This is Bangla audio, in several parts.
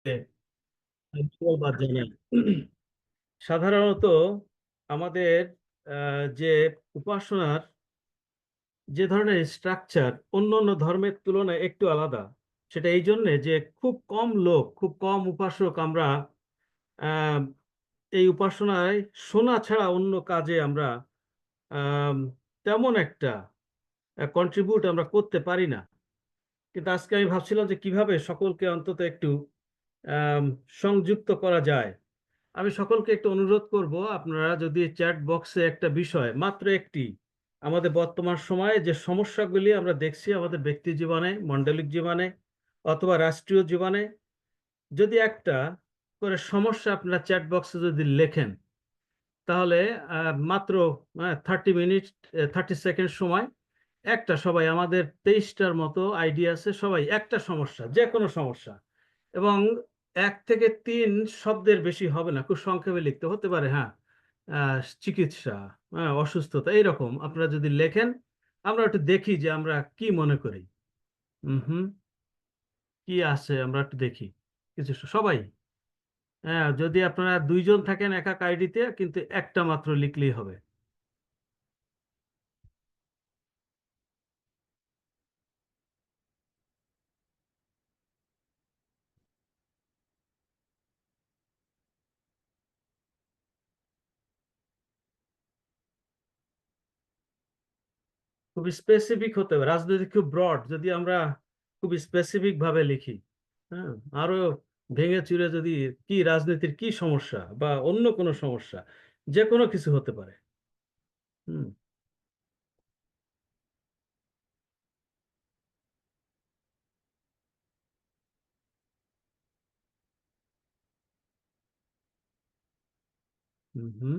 ধন্যবাদ জানাই। সাধারণত আমাদের যে উপাসনার যে ধরনের স্ট্রাকচার অন্য অন্য ধর্মের তুলনায় একটু আলাদা। সেটা এই জন্যে যে খুব কম লোক, খুব কম উপাসক আমরা আহ, এই উপাসনায় শোনা ছাড়া অন্য কাজে আমরা আম, তেমন একটা কন্ট্রিবিউট আমরা করতে পারি না। কিন্তু আজকে আমি ভাবছিলাম যে কিভাবে সকলকে অন্তত একটু আম, সংযুক্ত করা যায়। আমি সকলকে একটু অনুরোধ করব, আপনারা যদি চ্যাট বক্সে একটা বিষয়, মাত্র একটি, আমাদের বর্তমান সময়ে যে সমস্যাগুলি আমরা দেখছি আমাদের ব্যক্তি জীবনে, মণ্ডলিক জীবনে অথবা রাষ্ট্রীয় জীবনে, যদি একটা করে সমস্যা আপনারা চ্যাট বক্সে যদি লেখেন, তাহলে মাত্র 30 মিনিট, 30 সেকেন্ড সময়, একটা, সবাই আমাদের 23টার মতো আইডিয়া আছে, সবাই একটা সমস্যা, যে কোনো সমস্যা, এবং 1 থেকে 3 শব্দের বেশি হবে না, খুব সংক্ষেপে লিখতে হতে পারে, হ্যাঁ, চিকিৎসা, হ্যাঁ, অসুস্থতা, এইরকম আপনারা যদি লেখেন, আমরা একটু দেখি যে আমরা কি মনে করি। হুম, কি আছে আমরা একটু দেখি। কিছু সবাই, হ্যাঁ, যদি আপনারা 2 জন থাকেন এক এক আইডিতে, কিন্তু একটা মাত্র লিখলেই হবে। খুব স্পেসিফিক হতে হবে, রাজনীতি খুব ব্রড, যদি আমরা খুব স্পেসিফিক ভাবে লিখি, হ্যাঁ, আরো ভেঙে চুরে যদি, কি রাজনীতির কি সমস্যা বা অন্য কোনো সমস্যা, যে কোনো কিছু হতে পারে। হুম, হুম, হুম।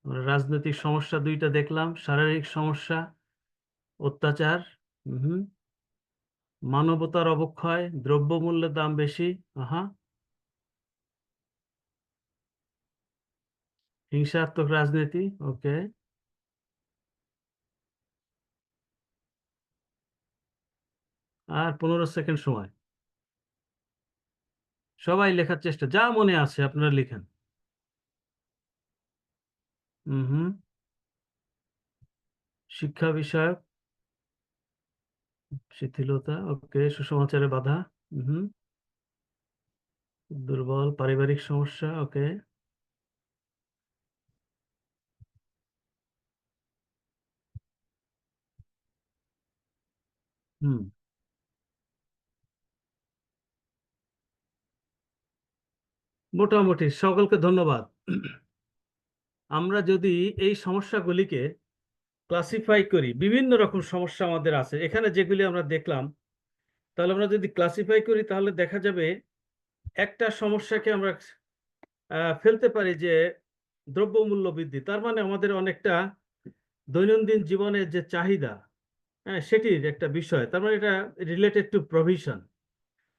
আমরা রাজনৈতিক সমস্যা দুইটা দেখলাম, শারীরিক সমস্যা, অত্যাচার, হুম, হুম, মানবতার অবক্ষয়, দ্রব্যমূল্যের দাম বেশি, আহা, হিংসাত্মক রাজনীতি, ওকে। আর 15 সেকেন্ড সময়, সবাই লেখার চেষ্টা, যা মনে আছে আপনারা লিখেন। হুম, হুম। শিক্ষা বিষয়ক শিথিলতা, ওকে, সুসমাচারে বাধা, হুম, দুর্বল পারিবারিক সমস্যা, ওকে। হুম, মোটামুটি সকলকে ধন্যবাদ। আমরা যদি এই সমস্যাগুলিকে ক্লাসিফাই করি, বিভিন্ন রকম সমস্যা আমাদের আছে এখানে যেগুলি আমরা দেখলাম, তাহলে আমরা যদি ক্লাসিফাই করি তাহলে দেখা যাবে একটা সমস্যাকে আমরা ফেলতে পারি যে দ্রব্যমূল্য বৃদ্ধি, তার মানে আমাদের অনেকটা দৈনন্দিন জীবনের যে চাহিদা, হ্যাঁ, সেটির একটা বিষয়, তার মানে এটা রিলেটেড টু প্রভিশন।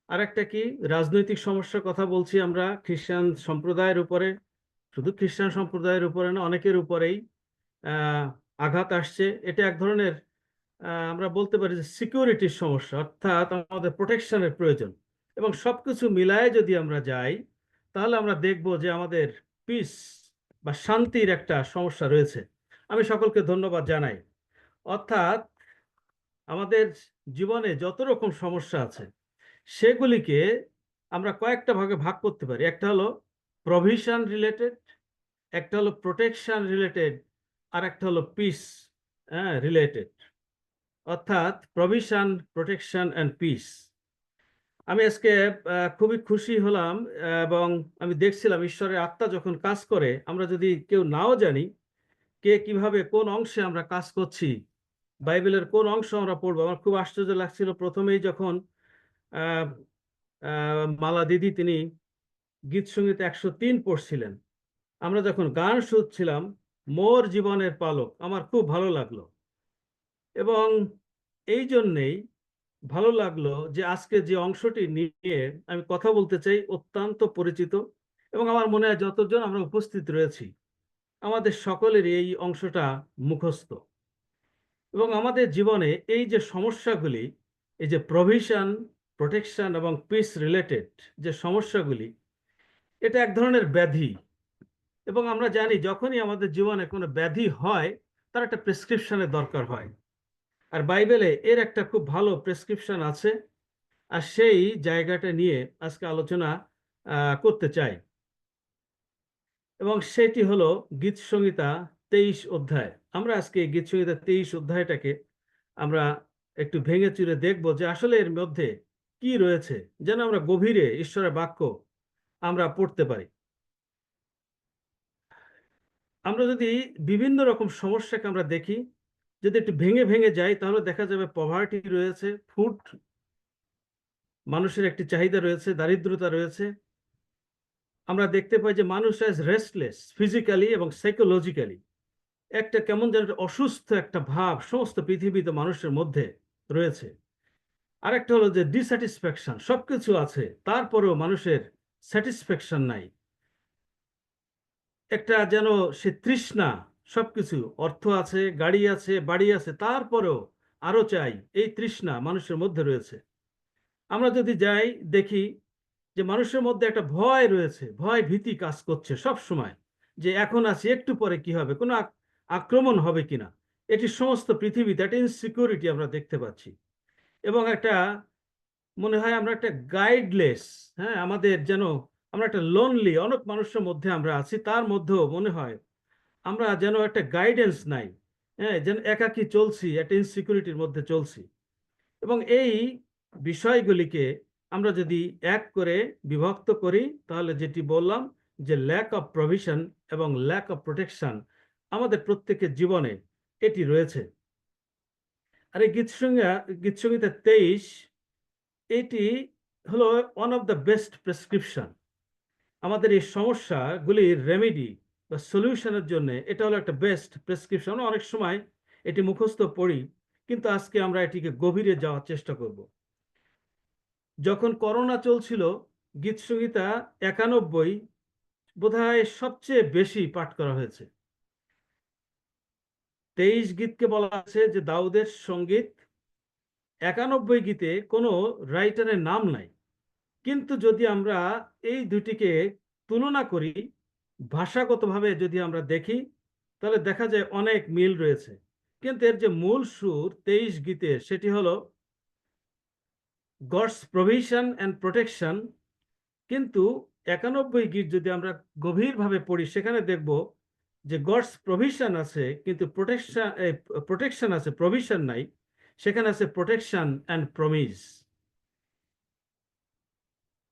আর একটা কি, রাজনৈতিক সমস্যার কথা বলছি আমরা খ্রিস্টান সম্প্রদায়ের উপরে, শুধু খ্রিস্টান সম্প্রদায়ের উপরে না, অনেকের উপরেই আহ, আঘাত আসছে। এটা এক ধরনের আমরা বলতে পারি যে সিকিউরিটির সমস্যা, অর্থাৎ আমাদের প্রোটেকশনের প্রয়োজন। এবং সবকিছু মিলায়ে যদি আমরা যাই, তাহলে আমরা দেখব যে আমাদের পিস বা শান্তির একটা সমস্যা রয়েছে। আমি সকলকে ধন্যবাদ জানাই। অর্থাৎ আমাদের জীবনে যত রকম সমস্যা আছে, সেগুলিকে আমরা কয়েকটা ভাগে ভাগ করতে পারি। একটা হলো প্রভিশন রিলেটেড, একটা হলো প্রোটেকশন রিলেটেড, আর একটা হলো পিস রিলেটেড। অর্থাৎ প্রভিশন, প্রোটেকশন অ্যান্ড পিস। আমি আজকে খুবই খুশি হলাম, এবং আমি দেখছিলাম ঈশ্বরের আত্মা যখন কাজ করে, আমরা যদি কেউ নাও জানি কে কিভাবে কোন অংশে আমরা কাজ করছি, বাইবেলের কোন অংশ আমরা পড়বো, আমার খুব আশ্চর্য লাগছিল প্রথমেই যখন আহ, মালা দিদি তিনি গীত সঙ্গীত 103 পড়ছিলেন, আমরা যখন গান শুনছিলাম, মোর জীবনের পালক, আমার খুব ভালো লাগলো। এবং এই জন্যেই ভালো লাগলো যে আজকে যে অংশটি নিয়ে আমি কথা বলতে চাই অত্যন্ত পরিচিত, এবং আমার মনে হয় যতজন আমরা উপস্থিত রয়েছি, আমাদের সকলেরই এই অংশটা মুখস্থ। এবং আমাদের জীবনে এই যে সমস্যাগুলি, এই যে প্রভিশন, প্রোটেকশন এবং পিস রিলেটেড যে সমস্যাগুলি, এটা এক ধরনের ব্যাধি। এবং আমরা জানি যখনই আমাদের জীবনে কোনো ব্যাধি হয়, তার একটা প্রেসক্রিপশনের দরকার হয়। আর বাইবেলে এর একটা খুব ভালো প্রেসক্রিপশন আছে। আর সেই জায়গাটা নিয়ে আজকে আলোচনা করতে চাই। এবং সেটি হলো গীত সংহিতা 23 অধ্যায়। আমরা আজকে গীত সংহিতা 23 অধ্যায়টাকে আমরা একটু ভেঙে চুরে দেখব যে আসলে এর মধ্যে কি রয়েছে, যেন আমরা গভীরে ঈশ্বরের বাক্য আমরা পড়তে পারি। আমরা যদি বিভিন্ন রকম সমস্যাকে আমরা দেখি, যদি একটু ভেঙে ভেঙে যাই, তাহলে দেখা যাবে পভার্টি রয়েছে, ফুড, মানুষের একটি চাহিদা রয়েছে, দারিদ্রতা রয়েছে। আমরা দেখতে পাই যে মানুষ অ্যাজ রেস্টলেস ফিজিক্যালি এবং সাইকোলজিক্যালি, একটা কেমন যেন অসুস্থ একটা ভাব সমস্ত পৃথিবীতে মানুষের মধ্যে রয়েছে। আরেকটা হলো যে ডিস্যাটিসফ্যাকশন, সবকিছু আছে তারপরেও মানুষের স্যাটিসফ্যাকশন নাই। একটা যেন সে তৃষ্ণা, সবকিছু অর্থ আছে, গাড়ি আছে, বাড়ি আছে, তারপরেও আরো চাই, এই তৃষ্ণা মানুষের মধ্যে রয়েছে। আমরা যদি যাই দেখি যে মানুষের মধ্যে একটা ভয় রয়েছে, ভয় ভীতি কাজ করছে সব সময়, যে এখন আছে একটু পরে কি হবে, কোনো আক্রমণ হবে কিনা। এটি সমস্ত পৃথিবীতে একটা ইনসিকিউরিটি আমরা দেখতে পাচ্ছি। এবং একটা মনে হয় আমরা একটা গাইডলেস, হ্যাঁ, আমাদের যেন আমরা একটা লোনলি, অনেক মানুষের মধ্যে আমরা আছি, তার মধ্যেও মনে হয় আমরা যেন একটা গাইডেন্স নাই, হ্যাঁ, যেন একাকী চলছি, একটা ইনসিকিউরিটির মধ্যে চলছি। এবং এই বিষয়গুলিকে আমরা যদি এক করে বিভক্ত করি, তাহলে যেটি বললাম যে ল্যাক অফ প্রভিশন এবং ল্যাক অফ প্রোটেকশন আমাদের প্রত্যেকের জীবনে এটি রয়েছে। আর এই গীতসংহিতা 23, এটি হলো one of the best prescription. আমাদের এই সমস্যাগুলির রেমেডি বা সলিউশনের জন্য এটা হলো একটা বেস্ট প্রেসক্রিপশন। অনেক সময় এটি মুখস্থ পড়ি, কিন্তু আজকে আমরা এটিকে গভীরে যাওয়ার চেষ্টা করব। যখন করোনা চলছিল, গীত সংহিতা 91 বোধহয় সবচেয়ে বেশি পাঠ করা হয়েছে। 23 গীতকে বলা আছে যে দাউদের সঙ্গীত। 91 গীতে কোনো রাইটারের নাম নাই, কিন্তু যদি আমরা এই দুটিকে তুলনা করি, ভাষাগতভাবে যদি আমরা দেখি, তাহলে দেখা যায় অনেক মিল রয়েছে। কিন্তু এর যে মূল সুর 23 গীতে, সেটি হলো গডস প্রভিশন অ্যান্ড প্রোটেকশন। কিন্তু 91 গীত যদি আমরা গভীরভাবে পড়ি, সেখানে দেখব যে গডস প্রভিশন আছে, কিন্তু প্রোটেকশন আছে, প্রভিশন নাই। সেখানে আছে প্রোটেকশন অ্যান্ড প্রমিস।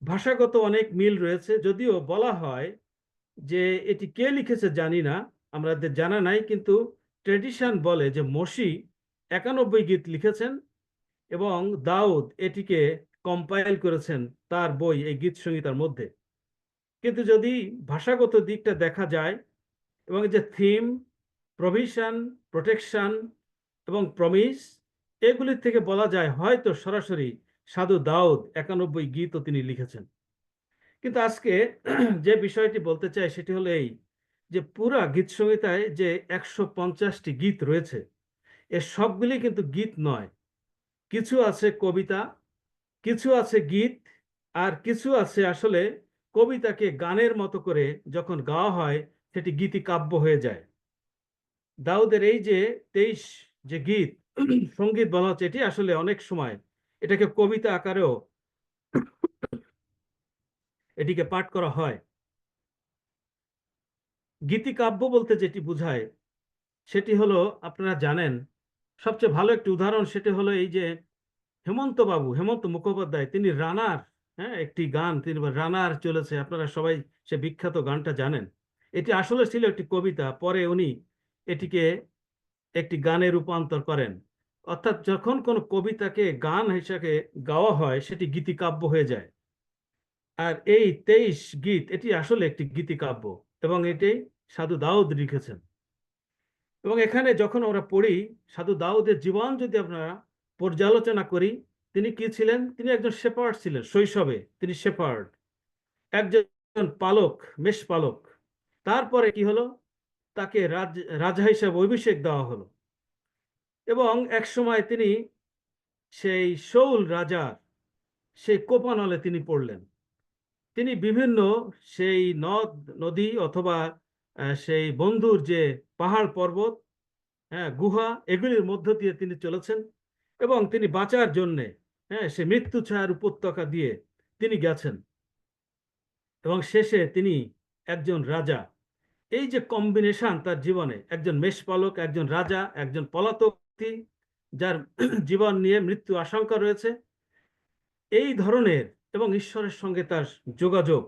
ভাষাগত অনেক মিল রয়েছে, যদিও বলা হয় যে এটি কে লিখেছে জানি না, আমাদের জানা নাই, কিন্তু ট্রেডিশন বলে যে মসি 91 গীত লিখেছেন এবং দাউদ এটিকে কম্পাইল করেছেন তার বই এই গীত সংহিতার মধ্যে। কিন্তু যদি ভাষাগত দিকটা দেখা যায়, এবং যে থিম, প্রভিশন, প্রোটেকশন এবং প্রমিস, এগুলির থেকে বলা যায় হয়তো সরাসরি সাধু দাউদ 91 গীতও তিনি লিখেছেন। কিন্তু আজকে যে বিষয়টি বলতে চাই সেটি হলো এই, যে পুরা গীত সংহিতায় যে 150টি গীত রয়েছে, এর সবগুলি কিন্তু গীত নয়। কিছু আছে কবিতা, কিছু আছে গীত, আর কিছু আছে আসলে কবিতাকে গানের মতো করে যখন গাওয়া হয়, সেটি গীতিকাব্য হয়ে যায়। দাউদের এই যে 23 যে গীত সঙ্গীত বলা হচ্ছে, এটি আসলে অনেক সময় এটাকে কবিতা আকারেও এটিকে পাঠ করা হয়। গীতিকাব্য বলতে যেটি বোঝায় সেটি হলো, আপনারা জানেন, সবচেয়ে ভালো একটি উদাহরণ সেটি হলো এই যে হেমন্ত মুখোপাধ্যায়, তিনি রানার, হ্যাঁ, একটি গান তিনি রানার চলেছে, আপনারা সবাই সে বিখ্যাত গানটা জানেন। এটি আসলে ছিল একটি কবিতা, পরে উনি এটিকে একটি গানে রূপান্তর করেন। অর্থাৎ যখন কোনো কবিতাকে গান হিসাবে গাওয়া হয়, সেটি গীতিকাব্য হয়ে যায়। আর এই 23 গীত এটি আসলে একটি গীতিকাব্য, এবং এটি সাধু দাউদ লিখেছেন। এবং এখানে যখন আমরা পড়ি সাধু দাউদের জীবন যদি আপনারা পর্যালোচনা করি, তিনি কি ছিলেন? তিনি একজন শেপার্ড ছিলেন। শৈশবে তিনি শেপার্ড, একজন পালক, মেষ পালক। তারপরে কি হলো? তাকে রাজা হিসেবে অভিষেক দেওয়া হলো, এবং এক সময় তিনি সেই শৌল রাজার সেই কোপানলে তিনি পড়লেন। তিনি বিভিন্ন সেই নদ নদী অথবা সেই বন্ধুর যে পাহাড় পর্বত, হ্যাঁ, গুহা, এগুলির মধ্য দিয়ে তিনি চলেছেন এবং তিনি বাঁচার জন্যে, হ্যাঁ, সে মৃত্যু ছায়ার উপত্যকা দিয়ে তিনি গেছেন এবং শেষে তিনি একজন রাজা। এই যে কম্বিনেশন তার জীবনে, একজন মেষপালক, একজন রাজা, একজন পলাতক ব্যক্তি যার জীবন নিয়ে মৃত্যু আশঙ্কা রয়েছে, এই ধরনের এবং ঈশ্বরের সঙ্গে তার যোগাযোগ,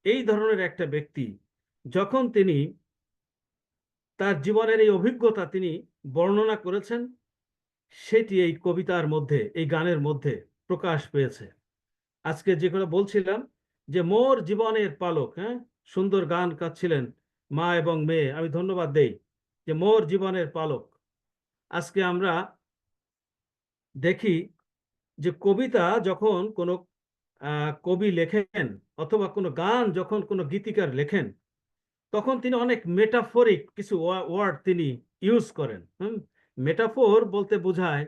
এই ধরনের একটা ব্যক্তি যখন তিনি তার জীবনের এই অভিজ্ঞতা তিনি বর্ণনা করেছেন, সেটি এই কবিতার মধ্যে, এই গানের মধ্যে প্রকাশ পেয়েছে। আজকে যেগুলো বলছিলাম যে মোর জীবনের পালক, হ্যাঁ, সুন্দর গান গাচ্ছিলেন মা এবং মেয়ে, আমি ধন্যবাদ দেই যে মোর জীবনের পালক। আজকে আমরা দেখি যে কবিতা যখন কোনো কবি লেখেন অথবা কোনো গান যখন কোনো গীতিকার লেখেন, তখন তিনি অনেক মেটাফরিক কিছু ওয়ার্ড তিনি ইউজ করেন। মেটাফোর বলতে বোঝায়,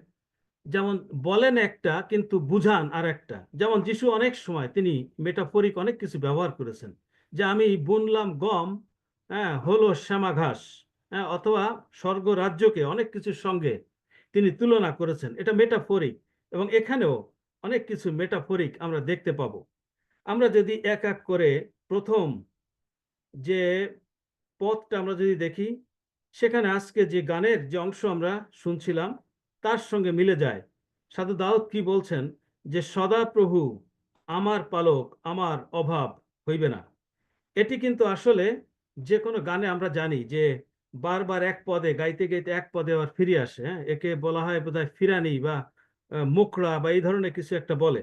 যেমন বলেন একটা কিন্তু বুঝান আর একটা। যেমন যিশু অনেক সময় তিনি মেটাফরিক অনেক কিছু ব্যবহার করেছেন, যে আমি বুনলাম গম, হ্যাঁ, হলো শ্যামা ঘাস, হ্যাঁ, অথবা স্বর্গ রাজ্যকে অনেক কিছুর সঙ্গে তিনি তুলনা করেছেন। এটা মেটাফরিক, এবং এখানেও অনেক কিছু মেটাফরিক আমরা দেখতে পাবো। আমরা যদি এক এক করে প্রথম যে পদটা আমরা যদি দেখি, সেখানে আজকে যে গানের যে অংশ আমরা শুনছিলাম তার সঙ্গে মিলে যায়। সাধু দাউদ কি বলছেন, যে সদা প্রভু আমার পালক, আমার অভাব হইবে না। এটি কিন্তু আসলে যে কোনো গানে আমরা জানি যে বারবার এক পদে গাইতে গাইতে এক পদে আবার ফিরে আসে। হ্যাঁ, একে বলা হয় বোধহয় ফিরানি বা মুখড়া বা এই ধরনের কিছু একটা বলে।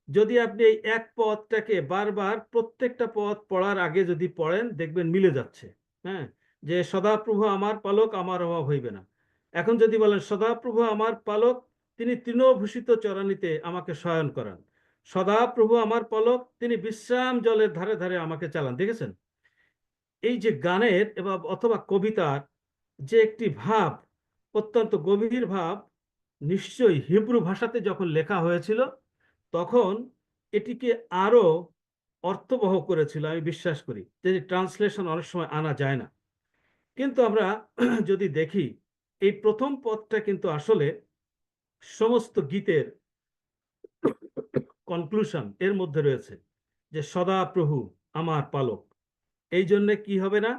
যদি আপনি এই এক পদটাকে বারবার প্রত্যেকটা পদ পড়ার আগে যদি পড়েন, দেখবেন মিলে যাচ্ছে। হ্যাঁ, যে সদাপ্রভু আমার পালক, আমার অভাব হইবে না। এখন যদি বলেন সদাপ্রভু আমার পালক, তিনি তৃণভূষিত চরানিতে আমাকে শয়ন করান। সদাপ্রভু আমার পালক, তিনি বিশ্রাম জলের ধারে ধারে আমাকে চালান। দেখেছেন এই যে গানের এবং অথবা কবিতার যে একটি ভাব, অত্যন্ত গভীর ভাব, নিশ্চয়ই হিব্রু ভাষাতে যখন লেখা হয়েছিল তখন এটিকে আরো অর্থবহ করেছিল, আমি বিশ্বাস করি। যে ট্রান্সলেশন অনেক সময় আনা যায় না, কিন্তু আমরা যদি দেখি এই প্রথম পদটা কিন্তু আসলে সমস্ত গীতের কনক্লুশন এর মধ্যে রয়েছে, যে সদা প্রভু আমার পালক। এই জন্যে কি হবে না,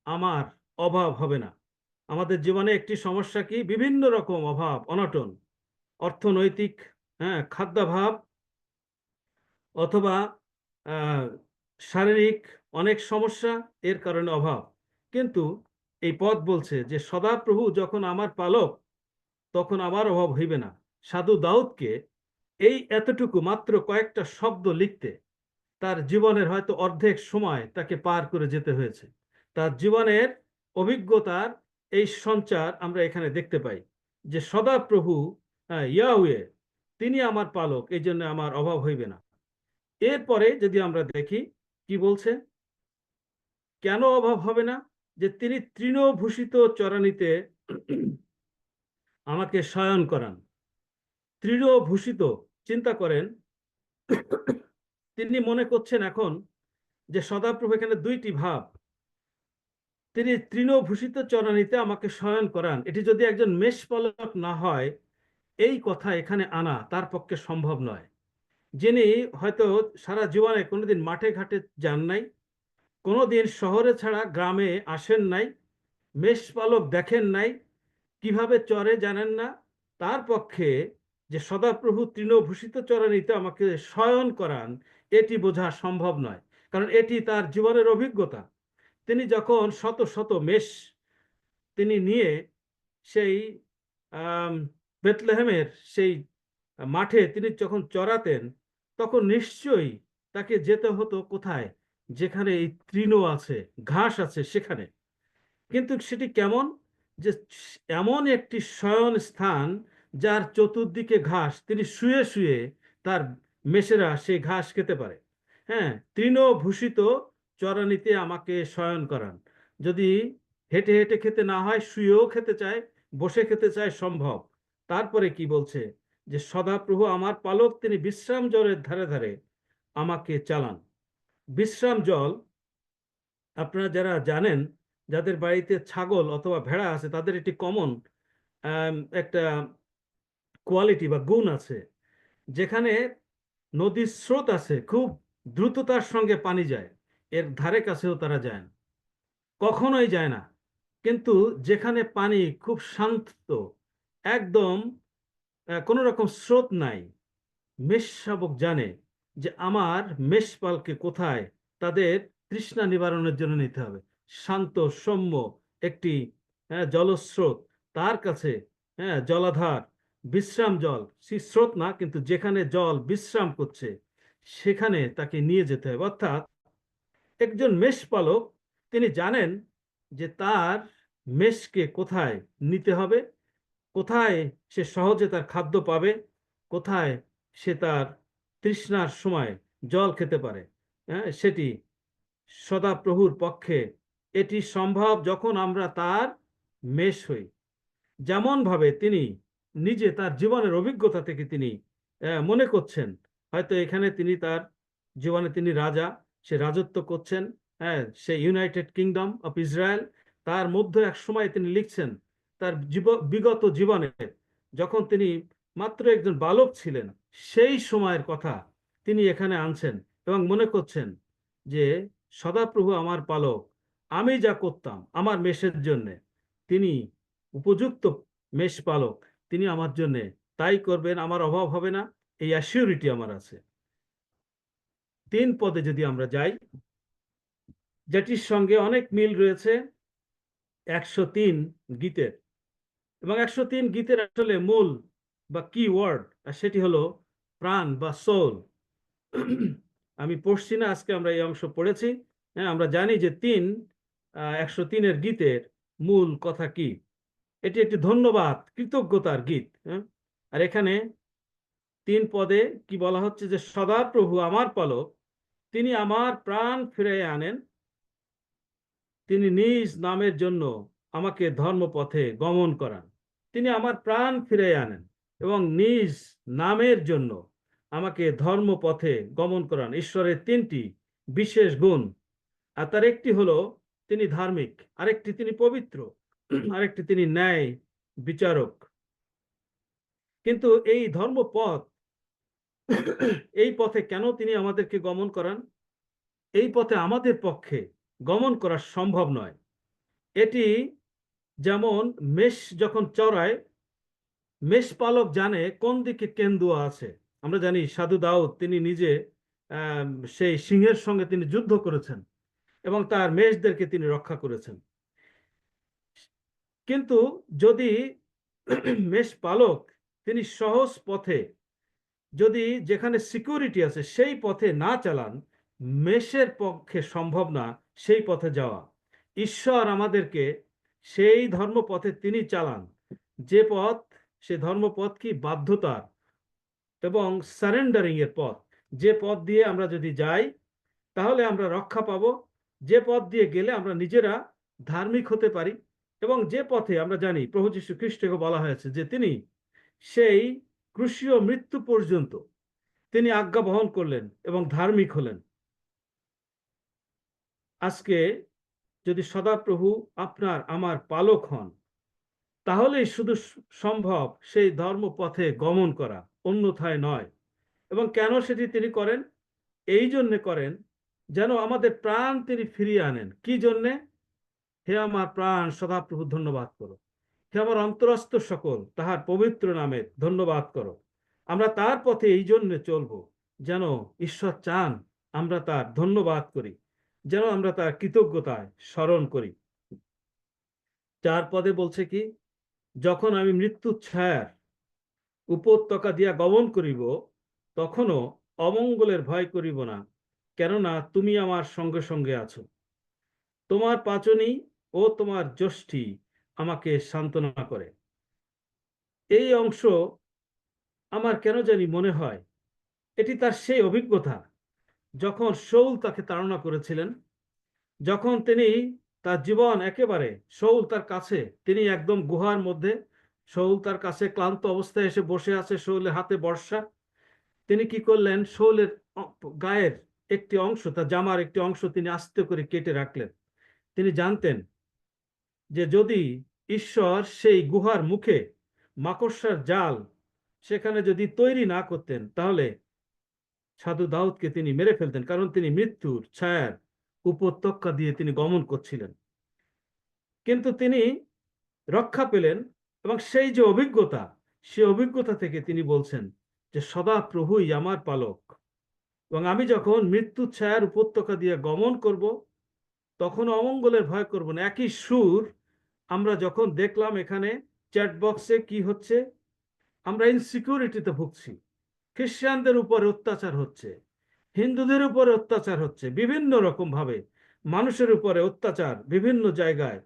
আমার অভাব হবে না। আমাদের জীবনে একটি সমস্যা কি, বিভিন্ন রকম অভাব অনটন, অর্থনৈতিক, হ্যাঁ, খাদ্যাভাব, অথবা আহ, শারীরিক অনেক সমস্যা, এর কারণে অভাব। কিন্তু এই পদ বলছে যে সদাপ্রভু যখন আমার পালক, তখন আমার অভাব হইবে না। সাধু দাউদকে এই এতটুকু মাত্র কয়েকটা শব্দ লিখতে তার জীবনের হয়তো অর্ধেক সময় তাকে পার করে যেতে হয়েছে। তার জীবনের অভিজ্ঞতার এই সঞ্চার আমরা এখানে দেখতে পাই, যে সদাপ্রভু, ইয়াহুয়ে, তিনি আমার পালক, এই জন্য আমার অভাব হইবে না। এরপরে যদি আমরা দেখি কি বলছে, কেন অভাব হবে না, যে তিনি তৃণভূষিত চরানিতে আমাকে শয়ন করান। তৃণভূষিত, চিন্তা করেন, তিনি মনে করছেন এখন যে সদাপ্রভু এখানে দুইটি ভাব, তিনি তৃণভূষিত চরানিতে আমাকে শয়ন করান। এটি যদি একজন মেষপালক না হয়, এই কথা এখানে আনা তার পক্ষে সম্ভব নয়। যিনি হয়তো সারা জীবনে কোনোদিন মাঠে ঘাটে যান নাই, কোনোদিন শহরে ছাড়া গ্রামে আসেন নাই, মেষপালক দেখেন নাই, কিভাবে চরে জানেন না, তার পক্ষে যে সদাপ্রভু তৃণভূষিত চরানিতে আমাকে শয়ন করান, এটি বোঝা সম্ভব নয়। কারণ এটি তার জীবনের অভিজ্ঞতা। তিনি যখন শত শত মেষ তিনি নিয়ে সেই বেথলেহেমের সেই মাঠে তিনি যখন চরাতেন, তখন নিশ্চয়ই তাকে যেতে হতো কোথায়, যেখানে এই তৃণ আছে, ঘাস আছে সেখানে। কিন্তু সেটি কেমন, যে এমন একটি শয়ন স্থান যার চতুর্দিকে ঘাস, তিনি শুয়ে শুয়ে তার মেষেরা সেই ঘাস খেতে পারে। হ্যাঁ, তৃণভূষিত চরানিতে আমাকে শয়ন করান। যদি হেঁটে হেঁটে খেতে না হয়, শুয়েও খেতে চায়, বসে খেতে চায়, সম্ভব। তারপরে কি বলছে, যে সদাপ্রভু আমার পালক, তিনি বিশ্রাম জলের ধারে ধারে আমাকে চালান। বিশ্রাম জল, আপনারা যারা জানেন, যাদের বাড়িতে ছাগল অথবা ভেড়া আছে, তাদের একটি কমন একটা কোয়ালিটি বা গুণ আছে, যেখানে নদীর স্রোত আছে, খুব দ্রুততার সঙ্গে পানি যায়, এর ধারে কাছেও তারা যায় না, কখনোই যায় না। কিন্তু যেখানে পানি খুব শান্ত, একদম কোনো রকম স্রোত নাই, মেষ শাবক জানে যে আমার মেষপালকে কোথায় তাদের তৃষ্ণা নিবারণের জন্য নিতে হবে। শান্ত সৌম্য একটি জলস্রোত, তার কাছে জলাধার, বিশ্রাম জল, সেই স্রোত না, কিন্তু যেখানে জল বিশ্রাম করছে সেখানে তাকে নিয়ে যেতে হবে। অর্থাৎ একজন মেষপালক, তিনি জানেন যে তার মেষকে কোথায় নিতে হবে, কোথায় সে সহজে তার খাদ্য পাবে, কোথায় সে তার তৃষ্ণার সময় জল খেতে পারে। সেটি সদাপ্রভুর পক্ষে এটি সম্ভব যখন আমরা তার মেষ হই। যেমন ভাবে তিনি নিজে তার জীবনের অভিজ্ঞতা থেকে তিনি মনে করছেন, হয়তো এখানে তিনি তার জীবনে তিনি রাজা, সে রাজত্ব করছেন, সে ইউনাইটেড কিংডম অফ ইসরায়েল, তার মধ্যে এক সময় তিনি লিখছেন তার বিগত জীবনে, যখন তিনি মাত্র একজন বালক ছিলেন, সেই সময়ের কথা তিনি এখানে আনছেন এবং মনে করছেন যে সদাপ্রভু আমার পালক, আমি যা করতাম আমার মেষের জন্যে, তিনি উপযুক্ত মেষ পালক, তিনি আমার জন্য তাই করবেন, আমার অভাব হবে না, এই অ্যাসিউরিটি আমার আছে। 3 পদে যদি আমরা যাই, যেটির সঙ্গে অনেক মিল রয়েছে 103 গীতের, এবং 103 গীতের আসলে মূল বা কি ওয়ার্ড, সেটি হলো প্রাণ বা সোল। আমি পড়ছি না, আজকে আমরা এই অংশ পড়েছি। আমরা জানি যে 103-এর গীতের মূল কথা কি। এটি একটি ধন্যবাদ কৃতজ্ঞতার গীত। আর এখানে 3 পদে কি বলা হচ্ছে, যে সদাপ্রভু আমার পালক, তিনি আমার প্রাণ ফিরিয়ে আনেন, তিনি নিজ নামের জন্য আমাকে ধর্মপথে গমন করান। তিনি আমার প্রাণ ফিরিয়ে আনেন এবং নিজ নামের জন্য আমাকে ধর্মপথে গমন করান। ঈশ্বরের 3টি বিশেষ গুণ, আর তার একটি হলো তিনি ধার্মিক, আরেকটি তিনি পবিত্র, আরেকটি তিনি ন্যায় বিচারক। কিন্তু এই ধর্মপথ, এই পথে কেন তিনি আমাদেরকে গমন করান? এই পথে আমাদের পক্ষে গমন করা সম্ভব নয়। এটি যেমন মেষ যখন চড়ায়, মেষপালক জানে কোন দিকে কেন্দুয়া আছে। আমরা জানি সাধু দাউদ তিনি নিজে সেই সিংহের সঙ্গে তিনি যুদ্ধ করেছেন এবং তার মেষদেরকে তিনি রক্ষা করেছেন। কিন্তু যদি মেষপালক তিনি সহজ পথে, যদি যেখানে সিকিউরিটি আছে সেই পথে না চালান, মেষের পক্ষে সম্ভব না সেই পথে যাওয়া। ঈশ্বর আমাদেরকে সেই ধর্মপথে তিনি চালান, যে পথ, সে ধর্মপথ কি বাধ্যতার এবং সারেন্ডারিং এর পথ। যে পথ দিয়ে আমরা যদি যাই তাহলে আমরা রক্ষা পাব, যে পথ দিয়ে গেলে আমরা নিজেরা ধার্মিক হতে পারি, এবং যে পথে আমরা জানি প্রভু যীশু খ্রিস্টকে বলা হয়েছে যে তিনি সেই ক্রুশীয় মৃত্যু পর্যন্ত তিনি আজ্ঞা বহন করলেন এবং ধার্মিক হলেন। আজকে যদি সদাপ্রভু আপনার আমার পালক হন, তাহলেই শুধু সম্ভব সেই ধর্মপথে গমন করা, অন্যথায় নয়। এবং কেন সেটি তিনি করেন? এই জন্যে করেন যেন আমাদের প্রাণ তিনি ফিরিয়ে আনেন। কি জন্যে? হে আমার প্রাণ সদাপ্রভু ধন্যবাদ করো, হে আমার অন্তরস্থ সকল তাহার পবিত্র নামে ধন্যবাদ করো। আমরা তার পথে এই জন্য চলবো যেন ঈশ্বর চান আমরা তার ধন্যবাদ করি, যেন আমরা তার কৃতজ্ঞতায় স্মরণ করি। 4 পদে বলছে কি, যখন আমি মৃত্যুর ছায়ার উপত্যকা দিয়া গমন করিব, তখনও অমঙ্গলের ভয় করিব না, কেননা তুমি আমার সঙ্গে সঙ্গে আছো। তোমার পাচনী ও তোমার যষ্টি আমাকে সান্ত্বনা করে। এই অংশ আমার কেন জানি মনে হয় এটি তার সেই অভিজ্ঞতা যখন শাউল তাকে তাড়না করেছিলেন, যখন তিনি তার জীবন একেবারে, শাউল তার কাছে, তিনি একদম গুহার মধ্যে শাউল তার কাছে ক্লান্ত অবস্থায় এসে বসে আছে, শাউলের হাতে বর্শা। তিনি কি করলেন, শাউলের গায়ের একটি অংশ, তার জামার একটি অংশ তিনি আস্তে করে কেটে রাখলেন। তিনি জানতেন যে যদি ঈশ্বর সেই গুহার মুখে মাকড়সার জাল সেখানে যদি তৈরি না করতেন, তাহলে সাধু দাউদকে তিনি মেরে ফেলতেন, কারণ তিনি মৃত্যুর ছায়ার উপত্যকা দিয়ে তিনি গমন করছিলেন। কিন্তু তিনি রক্ষা পেলেন, এবং সেই যে অভিজ্ঞতা, সেই অভিজ্ঞতা থেকে তিনি বলছেন যে সদা প্রভুই আমার পালক, এবং আমি যখন মৃত্যুর ছায়ার উপত্যকা দিয়ে গমন করব, তখন অমঙ্গলের ভয় করব না। একই সুর আমরা যখন দেখলাম এখানে চ্যাট বক্সে কি হচ্ছে, আমরা ইনসিকিউরিটিতে ভুগছি, খ্রিস্টানদের উপরে অত্যাচার হচ্ছে, হিন্দুদের উপরে অত্যাচার হচ্ছে, বিভিন্ন রকম ভাবে মানুষের উপরে অত্যাচার, বিভিন্ন জায়গায়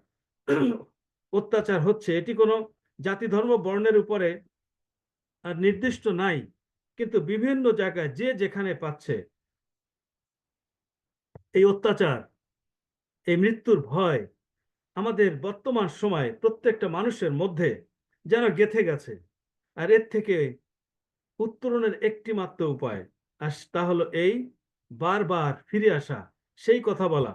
অত্যাচার হচ্ছে। এটি কোনো জাতি ধর্ম বর্ণের উপরে আর নির্দিষ্ট নাই, কিন্তু বিভিন্ন জায়গায় যে যেখানে পাচ্ছে এই অত্যাচার, এই মৃত্যুর ভয় আমাদের বর্তমান সময়ে প্রত্যেকটা মানুষের মধ্যে যেন গেঁথে গেছে। আর এর থেকে উত্তরণের একটি মাত্র উপায়, আর তা হলো এই বারবার ফিরে আসা, সেই কথা বলা,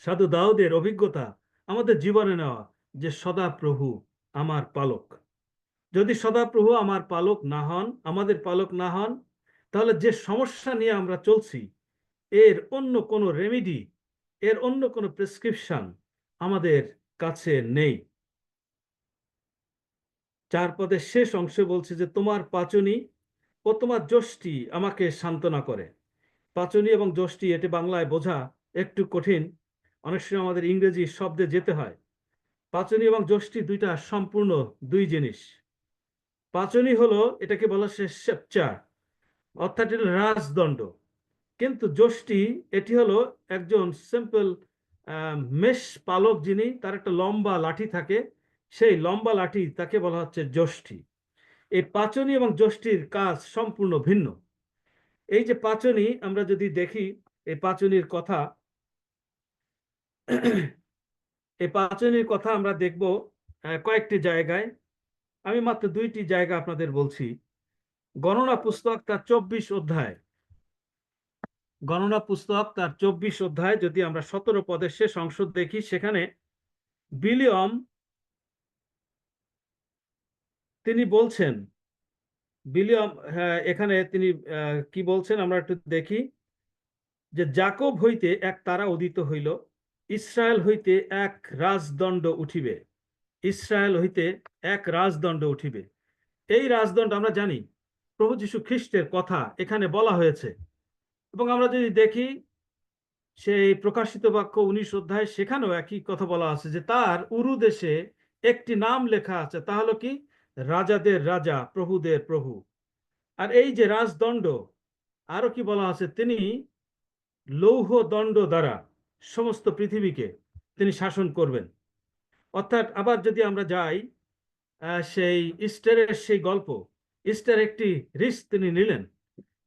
সাধু দাউদের অভিজ্ঞতা আমাদের জীবনে নেওয়া, যে সদা প্রভু আমার পালক। যদি সদাপ্রভু আমার পালক না হন, আমাদের পালক না হন, তাহলে যে সমস্যা নিয়ে আমরা চলছি, এর অন্য কোনো রেমিডি, এর অন্য কোনো প্রেসক্রিপশন আমাদের কাছে নেই। 4 পদের শেষ অংশে বলছে যে তোমার পাচনি ও তোমার যষ্টি আমাকে সান্ত্বনা করে। পাচনি এবং যষ্টি, এটি বাংলায় বোঝা একটু কঠিন, অনেক সময় আমাদের ইংরেজি শব্দে যেতে হয়। পাচনি এবং যষ্টি দুইটা সম্পূর্ণ দুই জিনিস। পাচনি হলো, এটাকে বলা হয় সেপচার, অর্থাৎ এটা রাজদণ্ড। কিন্তু যষ্টি, এটি হলো একজন সিম্পল মেষ পালক, যিনি, তার একটা লম্বা লাঠি থাকে, সেই লম্বা লাঠি, তাকে বলা হচ্ছে যষ্টি। এই পাচনি এবং যষ্টির কাজ সম্পূর্ণ ভিন্ন। এই যে পাচনি, আমরা যদি দেখি এই পাচনির কথা, এই পাচনির কথা আমরা দেখব কয়েকটি জায়গায়। আমি মাত্র 2টি জায়গা আপনাদের বলছি। গণনা পুস্তক তার 24 অধ্যায়, গণনা পুস্তক তার 24 অধ্যায় যদি আমরা 17 পদের শেষ অংশ দেখি, সেখানে বিলিয়ম তিনি বলছেন, বিলিয়ম, হ্যাঁ, এখানে তিনি কি বলছেন আমরা একটু দেখি, যে যাকব হইতে এক তারা উদিত হইল, ইসরায়েল হইতে এক রাজদণ্ড উঠিবে, ইসরায়েল হইতে এক রাজদণ্ড উঠিবে। এই রাজদণ্ড আমরা জানি প্রভু যীশু খ্রিস্টের কথা এখানে বলা হয়েছে। এবং আমরা যদি দেখি সেই প্রকাশিত বাক্য 19 অধ্যায়, সেখানেও একই কথা বলা আছে, যে তার উরু দেশে একটি নাম লেখা আছে, তা হলো কি, রাজাদের রাজা, প্রভুদের প্রভু। আর এই যে রাজদণ্ড, আরো কি বলা আছে, তিনি লৌহ দণ্ড দ্বারা সমস্ত পৃথিবীকে তিনি শাসন করবেন। অর্থাৎ আবার যদি আমরা যাই সেই ইস্টারের সেই গল্প, ইস্টার একটি রিস্ক তিনি নিলেন,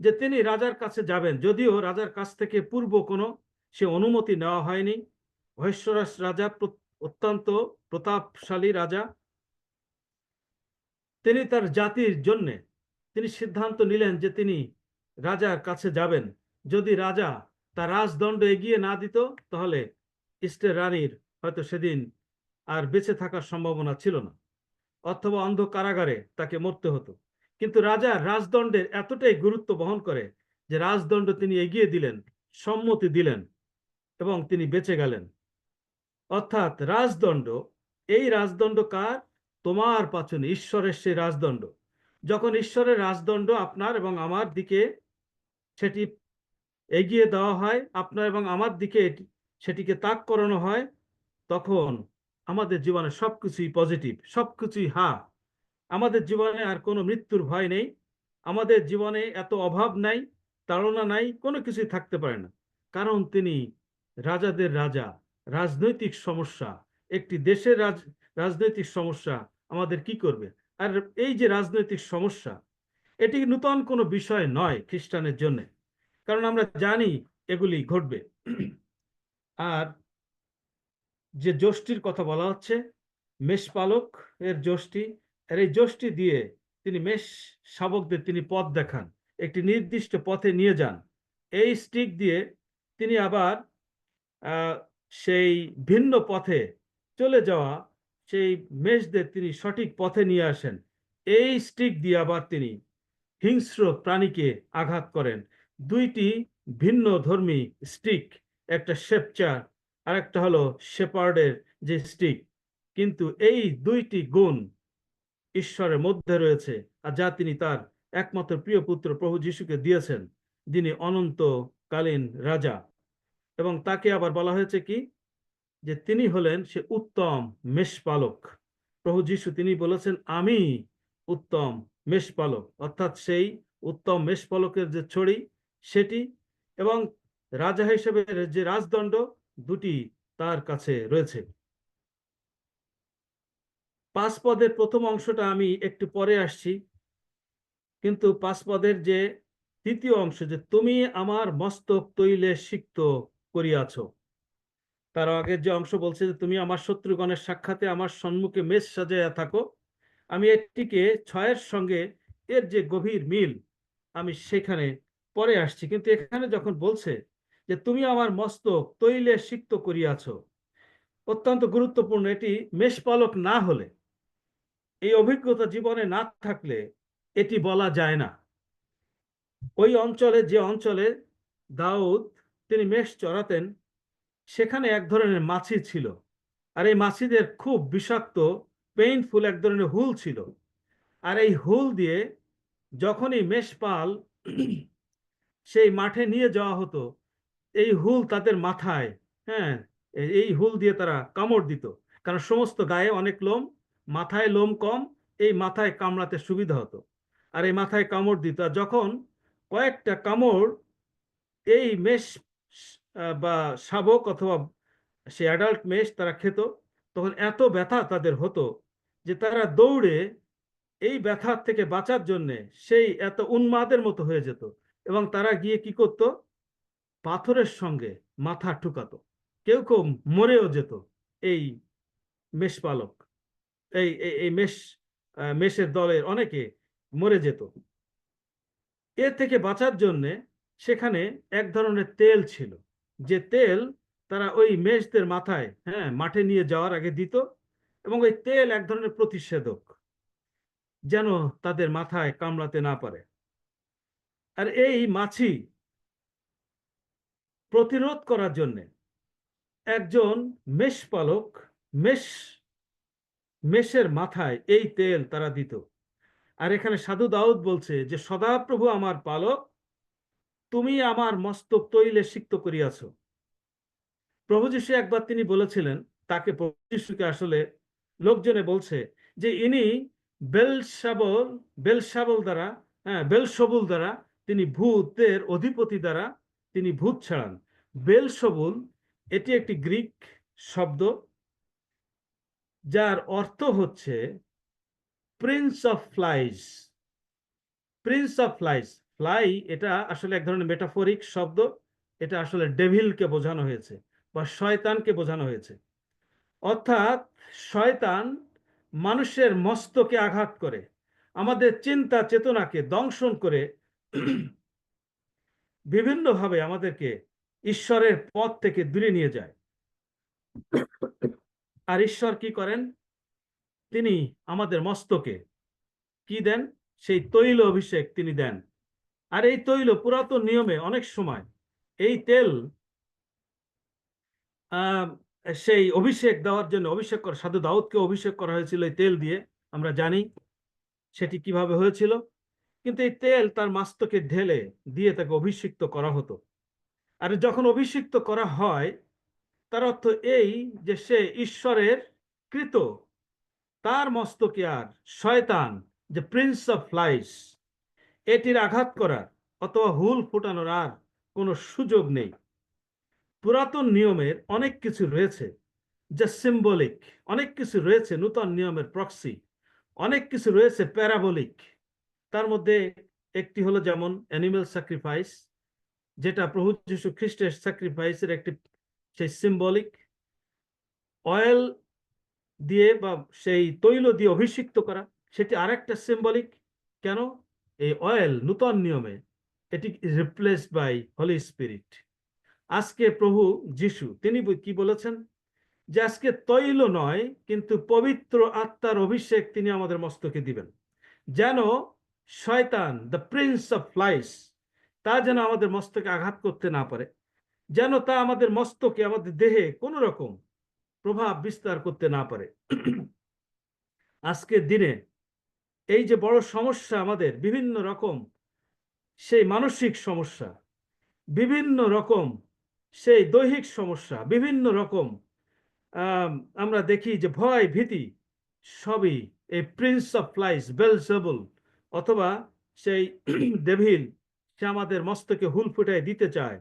যে তিনি রাজার কাছে যাবেন, যদিও রাজার কাছ থেকে পূর্ব কোনো সে অনুমতি নেওয়া হয়নি। মহেশ্বরাস রাজা অত্যন্ত প্রতাপশালী রাজা, তিনি তার জাতির জন্যে তিনি সিদ্ধান্ত নিলেন যে তিনি রাজার কাছে যাবেন। যদি রাজা তার রাজদণ্ড এগিয়ে না দিত, তাহলে ইস্টের রানীর হয়তো সেদিন আর বেঁচে থাকার সম্ভাবনা ছিল না, অথবা অন্ধ কারাগারে তাকে মরতে হতো। কিন্তু রাজা রাজদণ্ডের এতটাই গুরুত্ব বহন করে যে রাজদণ্ড তিনি এগিয়ে দিলেন, সম্মতি দিলেন, এবং তিনি বেঁচে গেলেন। অর্থাৎ রাজদণ্ড, এই রাজদণ্ড কার? তোমার পাচনে, ঈশ্বরের সেই রাজদণ্ড। যখন ঈশ্বরের রাজদণ্ড আপনার এবং আমার দিকে সেটি এগিয়ে দেওয়া হয়, আপনার এবং আমার দিকে সেটিকে তাক করানো হয়, তখন আমাদের জীবনে সবকিছুই পজিটিভ, সবকিছুই আমাদের জীবনে আর কোনো মৃত্যুর ভয় নেই, আমাদের জীবনে এত অভাব নাই, তাড়না নাই, কোনো কিছুই থাকতে পারে না। কারণ তিনি রাজাদের রাজা। রাজনৈতিক সমস্যা, একটি দেশের রাজনৈতিক সমস্যা আমাদের কি করবে? আর এই যে রাজনৈতিক সমস্যা, এটি নূতন কোনো বিষয় নয় খ্রিস্টানের জন্য, কারণ আমরা জানি এগুলি ঘটবে। আর যে যষ্টির কথা বলা হচ্ছে, মেষপালক এর যষ্টি, আর এই যষ্টি দিয়ে তিনি মেষ শাবকদের তিনি পথ দেখান, একটি নির্দিষ্ট পথে নিয়ে যান। এই স্টিক দিয়ে তিনি আবার সেই ভিন্ন পথে চলে যাওয়া সেই মেষদের তিনি সঠিক পথে নিয়ে আসেন। এই স্টিক দিয়ে আবার তিনি হিংস্র প্রাণীকে আঘাত করেন। দুইটি ভিন্ন ধর্মী স্টিক, একটা শেপচার আর একটা হলো শেপার্ডের যে স্টিক, কিন্তু এই দুইটি গুণ ঈশ্বরের মধ্যে রয়েছে, আর যা তিনি তার একমাত্র প্রিয় পুত্র প্রভু যিশুকে দিয়েছেন, যিনি অনন্তকালীন রাজা। এবং তাকে আবার বলা হয়েছে কি, যে তিনি হলেন সে উত্তম মেষপালক। প্রভু যিশু তিনি বলেছেন, আমি উত্তম মেষপালক, অর্থাৎ সেই উত্তম মেষপালকের যে ছড়ি সেটি, এবং রাজা হিসেবে যে রাজদণ্ড, দুটি তার কাছে রয়েছে। 5 পদের প্রথম অংশটা আমি একটু পরে আসছি, কিন্তু 5 পদের যে তৃতীয় অংশ, যে তুমি আমার মস্তক তৈলে সিক্ত করিয়াছ, তার আগের যে অংশ বলছে যে তুমি আমার শত্রুগণের সাক্ষাতে আমার সম্মুখে মেষ সাজাইয়া থাকো, আমি এটিকে 6-এর সঙ্গে এর যে গভীর মিল, আমি সেখানে পরে আসছি। কিন্তু এখানে যখন বলছে যে তুমি আমার মস্তক তৈলে সিক্ত করিয়াছ, অত্যন্ত গুরুত্বপূর্ণ। এটি মেষপালক না হলে, এই অভিজ্ঞতা জীবনে না থাকলে এটি বলা যায় না। ওই অঞ্চলে, যে অঞ্চলে দাউদ তিনি মেষ চড়াতেন, সেখানে এক ধরনের মাছি ছিল, আর এই মাছিদের খুব বিষাক্ত পেইনফুল এক ধরনের হুল ছিল। আর এই হুল দিয়ে যখনই মেষপাল সেই মাঠে নিয়ে যাওয়া হতো, এই হুল তাদের মাথায়, হ্যাঁ, এই হুল দিয়ে তারা কামড় দিত, কারণ সমস্ত গায়ে অনেক লোম, মাথায় লোম কম, এই মাথায় কামড়াতে সুবিধা হতো। আর এই মাথায় কামড় দিত, আর যখন কয়েকটা কামড় এই মেষ বা শাবক অথবা সে অ্যাডাল্ট মেষ তারা খেত, তখন এত ব্যথা তাদের হতো যে তারা দৌড়ে এই ব্যথা থেকে বাঁচার জন্যে সেই এত উন্মাদের মতো হয়ে যেত, এবং তারা গিয়ে কি করত, পাথরের সঙ্গে মাথা ঠুকাতো। কেউ কেউ মরেও যেত। এই মেষপালক, এই এই মেষের দলের অনেকে মরে যেত। এর থেকে বাঁচার জন্যে সেখানে এক ধরনের তেল ছিল, যে তেল তারা ওই মেষদের মাথায়, হ্যাঁ, মাঠে নিয়ে যাওয়ার আগে দিত, এবং ওই তেল এক ধরনের প্রতিষেধক, যেন তাদের মাথায় কামড়াতে না পারে। আর এই মাছি প্রতিরোধ করার জন্যে একজন মেষপালক মেষ মেষের মাথায় এই তেল তারা দিত। আর এখানে সাধু দাউদ বলছে যে সদাপ্রভু আমার পালক, তুমি আমার মস্তক তৈলে সিক্ত করিয়াছ। প্রভু যিশু একবার তিনি বলেছিলেন, তাকে, প্রভু যিশুকে আসলে লোকজনে বলছে যে ইনি বেলসাবল বেলসাবল দ্বারা, হ্যাঁ, বেলসবুল দ্বারা তিনি ভূতের অধিপতি দ্বারা তিনি ভূত ছাড়ান। বেলসবুল এটি একটি গ্রিক শব্দ, যার অর্থ হচ্ছে Prince of flies. Prince of flies, fly এটা আসলে এক ধরনের মেটাফরিক শব্দ, এটা আসলে ডেভিলকে বোঝানো হয়েছে বা শয়তানকে বোঝানো হয়েছে। অর্থাৎ শয়তান মানুষের মস্তকে আঘাত করে, আমাদের চিন্তা চেতনাকে দংশন করে বিভিন্নভাবে আমাদেরকে ঈশ্বরের পথ থেকে দূরে নিয়ে যায়। আর ঈশ্বর কি করেন, তিনি আমাদের মস্তকে কি দেন, সেই তৈল অভিষেক তিনি দেন। আর এই তৈল পুরাতন নিয়মে অনেক সময় এই তেল সেই অভিষেক দেওয়ার জন্য অভিষেক করা, সাধু দাউদকে অভিষেক করা হয়েছিল এই তেল দিয়ে, আমরা জানি সেটি কিভাবে হয়েছিল। কিন্তু এই তেল তার মস্তকে ঢেলে দিয়ে তাকে অভিষিক্ত করা হতো। আর যখন অভিষিক্ত করা হয়, তার অর্থ এই যে সে ঈশ্বরের কৃত, তার মস্তকে আর শয়তান, যে প্রিন্স অফ ফ্লাইস, এটির আঘাত করার অথবা হুল ফোটানোর আর কোনো সুযোগ নেই। পুরাতন নিয়মের অনেক কিছু রয়েছে যা সিম্বলিক, অনেক কিছু রয়েছে নূতন নিয়মের প্রক্সি, অনেক কিছু রয়েছে প্যারাবলিক। তার মধ্যে একটি হলো যেমন অ্যানিমেল স্যাক্রিফাইস, যেটা প্রভু যীশু খ্রিস্টের স্যাক্রিফাইসের একটি সেই সিম্বলিক। অয়েল দিয়ে বা সেই তৈল দিয়ে অভিষিক্ত করা, সেটি আরেকটা সিম্বলিক। কেন? এই অয়েল নূতন নিয়মে এটি রিপ্লেসড বাই হলি স্পিরিট। আজকে প্রভু যিশু তিনি কি বলেছেন? যে আজকে তৈল নয়, কিন্তু পবিত্র আত্মার অভিষেক তিনি আমাদের মস্তকে দিবেন, যেন শয়তান দ্য প্রিন্স অফ লাইস তা যেন আমাদের মস্তকে আঘাত করতে না পারে, যেন তা আমাদের মস্তকে, আমাদের দেহে কোনো রকম প্রভাব বিস্তার করতে না পারে। আজকের দিনে এই যে বড় সমস্যা আমাদের, বিভিন্ন রকম সেই মানসিক সমস্যা, বিভিন্ন রকম সেই দৈহিক সমস্যা, বিভিন্ন রকম আমরা দেখি যে ভয় ভীতি, সবই এই প্রিন্স অফ ফ্লাইস বেলজেবুল অথবা সেই ডেভিল, সে আমাদের মস্তকে হুল ফুটায় দিতে চায়।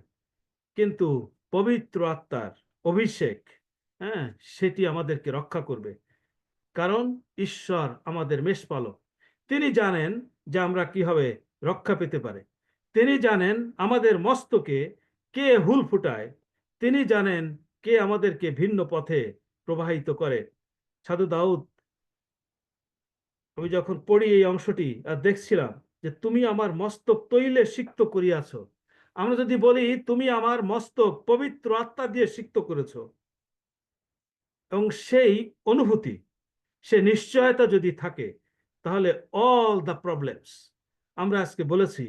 কিন্তু পবিত্র আত্মার অভিষেক, হ্যাঁ, সেটি আমাদেরকে রক্ষা করবে। কারণ ঈশ্বর আমাদের মেষপালক, তিনি জানেন যে আমরা কিভাবে রক্ষা পেতে পারে। তিনি জানেন আমাদের মস্তকে কে হুল ফুটায়, তিনি জানেন কে আমাদেরকে ভিন্ন পথে প্রবাহিত করে। সাধু দাউদ, আমি যখন পড়ি এই অংশটি আর দেখছিলাম যে তুমি আমার মস্তক তৈলে সিক্ত করিয়াছ, আমরা যদি বলি তুমি আমার মস্তক পবিত্র আত্মা দিয়ে সিক্ত করেছ, এবং সেই অনুভূতি, সে নিশ্চয়তা যদি থাকে, তাহলে অল দ্য প্রবলেমস, আমরা আজকে বলেছি,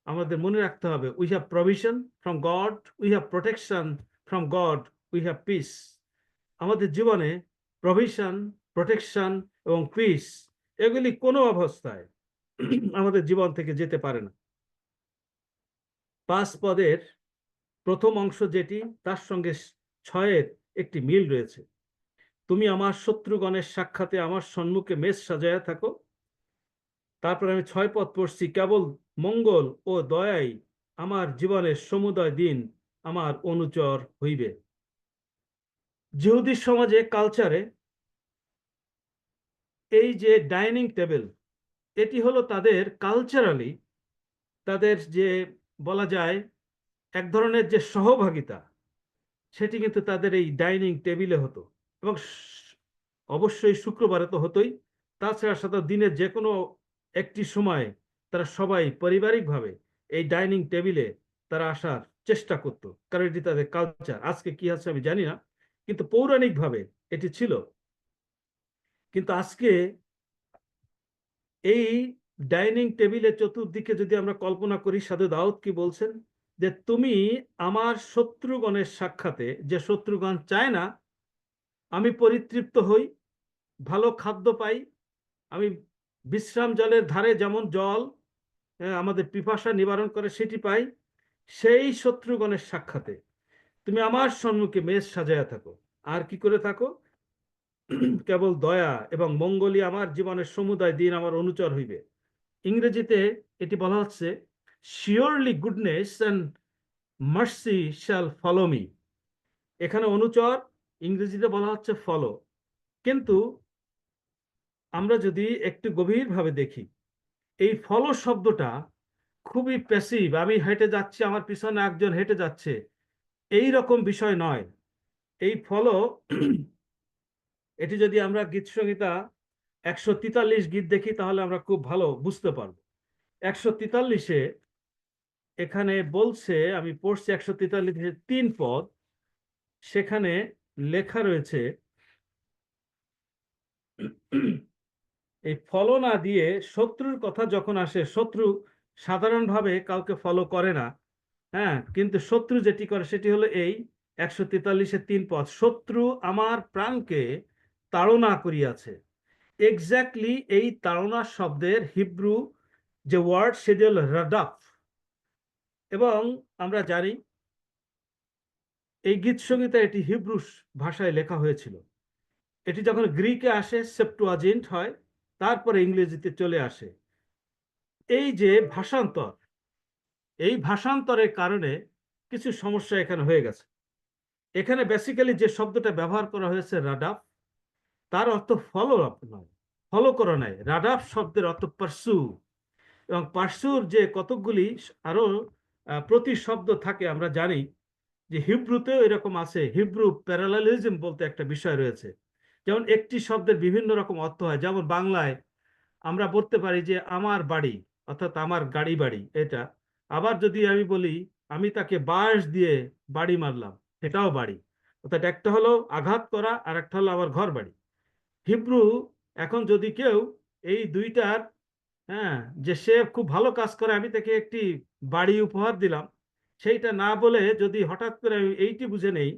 আমাদের মনে রাখতে হবে, we have provision from god, we have protection from god, we have peace. আমাদের জীবনে প্রভিশন, প্রোটেকশন এবং পিস, এগুলি কোনো অবস্থায় আমাদের জীবন থেকে যেতে পারে না। 5 পদের প্রথম অংশ যেটি, তার সঙ্গে 6-এর একটি মিল রয়েছে। তুমি আমার শত্রুগণের সাক্ষাতে আমার সম্মুখে মেষ সাজায়া থাকো। তারপর আমি 6 পদ পড়ছি, কেবল মঙ্গল ও দয়াই আমার জীবনের সমুদয় দিন আমার অনুচর হইবে। ইহুদি সমাজে, কালচারে, এই যে ডাইনিং টেবিল, এটি হলো তাদের কালচারালি, তাদের যে বলা যায় এক ধরনের যে সহভাগিতা, সেটি কিন্তু তাদের এই ডাইনিং টেবিলে হতো। এবং অবশ্যই শুক্রবারে তো হতোই, তাছাড়া সাথে দিনের যে কোনো একটি সময় তারা সবাই পারিবারিকভাবে এই ডাইনিং টেবিলে তারা আসার চেষ্টা করত, কারণ এটি তাদের কালচার। আজকে কি আছে আমি জানি না, কিন্তু পৌরাণিকভাবে এটি ছিল। কিন্তু আজকে এই ডাইনিং টেবিলের চতুর্দিকে যদি আমরা কল্পনা করি, সাধু দাউদ কি বলছেন? যে তুমি আমার শত্রুগণের সাক্ষাতে, যে শত্রুগণ চায় না আমি পরিতৃপ্ত হই, ভালো খাদ্য পাই, আমি বিশ্রাম জলের ধারে যেমন জল আমাদের পিপাসা নিবারণ করে সেটি পাই, সেই শত্রুগণের সাক্ষাতে তুমি আমার সম্মুখে মেষ সাজায়া থাকো। আর কি করে থাকো? কেবল দয়া এবং মঙ্গলই আমার জীবনের সমুদায় দিন আমার অনুচর হইবে। ইংরেজিতে এটি বলা হচ্ছে, surely goodness and mercy shall follow me. এখানে অনুচর ইংরেজিতে বলা হচ্ছে ফলো, কিন্তু আমরা যদি একটু গভীরভাবে দেখি, এই ফলো শব্দটা খুবই প্যাসিভ, আমি হেঁটে যাচ্ছি, আমার পিছনে একজন হেঁটে যাচ্ছে, এই রকম বিষয় নয়। এই ফলো এটি যদি আমরা গীত সংহিতা 143 গীত দেখি, তাহলে আমরা খুব ভালো বুঝতে পারবো। 143-এ এখানে বলছে, আমি পড়ছি 143-এর 3 পদ, সেখানে লেখা রয়েছে, এই ফলো না দিয়ে শত্রুর কথা যখন আসে, শত্রু সাধারণভাবে কাউকে ফলো করে না, হ্যাঁ, কিন্তু শত্রু যেটি করে সেটি হলো এই 143-এর 3 পদ, শত্রু আমার প্রাণকে তাড়না করিয়াছে। এক্স্যাক্টলি এই তাড়না শব্দের হিব্রু যে ওয়ার্ড, সেটি হল রাডাফ। এবং আমরা জানি এই গীত সংহিতা এটি হিব্রু ভাষায় লেখা হয়েছিল। এটি যখন গ্রিকে আসে সেপ্টুয়াজিন্ট হয়, তারপরে ইংরেজিতে চলে আসে। এই যে ভাষান্তর, এই ভাষান্তরের কারণে কিছু সমস্যা এখানে হয়ে গেছে। এখানে বেসিক্যালি যে শব্দটা ব্যবহার করা হয়েছে রাডাফ, তার অর্থ ফলো আপ নয়, ফলো করা নয়। রাডাফ শব্দের অর্থ পার্সু, এবং পার্সুর যে কতকগুলি আরো প্রতিশব্দ থাকে, আমরা জানি যে হিব্রুতেও এরকম আছে। হিব্রু প্যারালালিজম বলতে একটা বিষয় রয়েছে, যেমন একটি শব্দের বিভিন্ন রকম অর্থ হয়। যেমন বাংলায় আমরা বলতে পারি যে আমার বাড়ি, অর্থাৎ আমার গাড়ি বাড়ি এটা। আবার যদি আমি বলি আমি তাকে বাঁশ দিয়ে বাড়ি মারলাম, সেটাও বাড়ি। অর্থাৎ একটা হলো আঘাত করা, আর একটা হলো আমার ঘর বাড়ি। হিব্রু, এখন যদি কেউ এই দুইটার, হ্যাঁ, যে সে খুব ভালো কাজ করে আমি তাকে একটি বাড়ি উপহার দিলাম, সেইটা না বলে যদি হঠাৎ করে আমি এইটি বুঝে নেই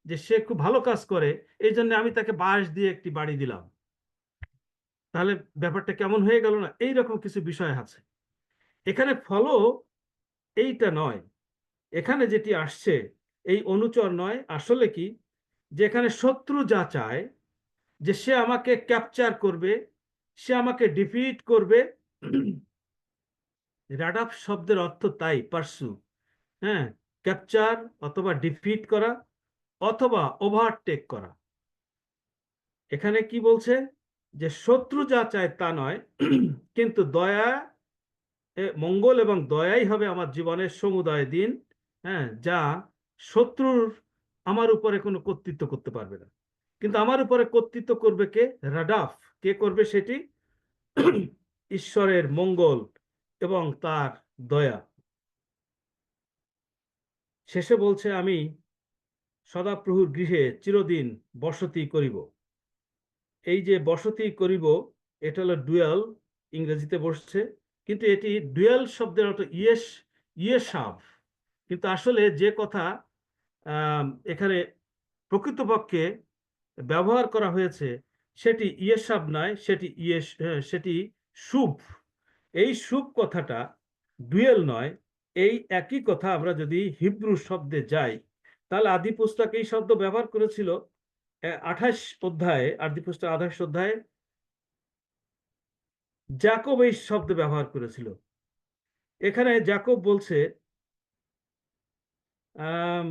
যে সে খুব ভালো কাজ করে, এই জন্য আমি তাকে বাঁশ দিয়ে একটি বাড়ি দিলাম, তাহলে ব্যাপারটা কেমন হয়ে গেল না? এইরকম কিছু বিষয় আছে এখানে। ফলো এইটা নয়, এখানে যেটি আসছে এই অনুচর নয়, আসলে কি, যে এখানে শত্রু যা চায় যে সে আমাকে ক্যাপচার করবে, সে আমাকে ডিফিট করবে। রাডাপ শব্দের অর্থ তাই, পার্সু, হ্যাঁ, ক্যাপচার অথবা ডিফিট করা অথবা ওভারটেক করা। এখানে কি বলছে যে শত্রু যা চায় তা নয়, কিন্তু দয়া, মঙ্গল এবং দয়াই হবে আমার জীবনের সমুদয় দিন, হ্যাঁ, যা শত্রুর আমার উপরে কোনো কর্তৃত্ব করতে পারবে না। কিন্তু আমার উপরে কর্তৃত্ব করবে কে? রাডাফ। কে করবে সেটি? ঈশ্বরের মঙ্গল এবং তার দয়া। শেষে বলছে আমি সদাপ্রভুর গৃহে চিরদিন বসতি করিব। এই যে বসতি করিব, এটা হলো ডুয়াল, ইংরেজিতে বসছে, কিন্তু এটি ডুয়াল শব্দের অর্থ ইয়েসাব। কিন্তু আসলে যে কথা এখানে প্রকৃতপক্ষে ব্যবহার করা হয়েছে সেটি ইয়েসাব নয়, সেটি শুভ। এই শুভ কথাটা ডুয়েল নয়। এই একই কথা আমরা যদি হিব্রু শব্দে যাই, তাহলে আদি পুস্তক এই শব্দ ব্যবহার করেছিল 28 অধ্যায়ে, আদি পুস্তক 28 অধ্যায়ে জাকব এই শব্দ ব্যবহার করেছিল। এখানে জাকব বলছে আহ